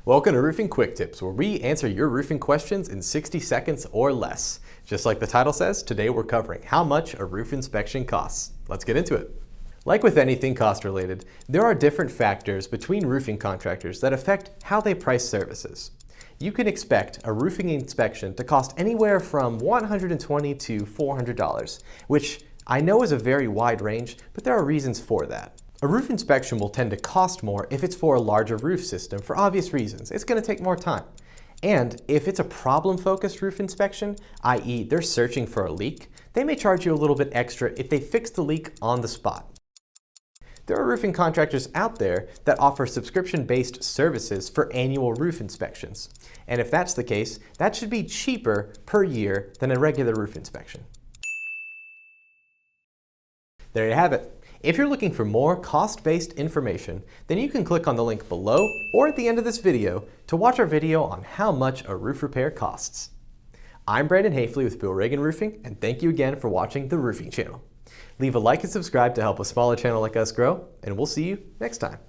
Welcome to Roofing Quick Tips, where we answer your roofing questions in 60 seconds or less. Just like the title says, today we're covering how much a roof inspection costs. Let's get into it. Like with anything cost related, there are different factors between roofing contractors that affect how they price services. You can expect a roofing inspection to cost anywhere from $120 to $400, which I know is a very wide range, but there are reasons for that. A roof inspection will tend to cost more if it's for a larger roof system for obvious reasons. It's going to take more time. And if it's a problem-focused roof inspection, i.e. they're searching for a leak, they may charge you a little bit extra if they fix the leak on the spot. There are roofing contractors out there that offer subscription-based services for annual roof inspections. And if that's the case, that should be cheaper per year than a regular roof inspection. There you have it. If you're looking for more cost-based information, then you can click on the link below or at the end of this video to watch our video on how much a roof repair costs. I'm Brandon Hafeli with Bill Reagan Roofing, and thank you again for watching the Roofing Channel. Leave a like and subscribe to help a smaller channel like us grow, and we'll see you next time.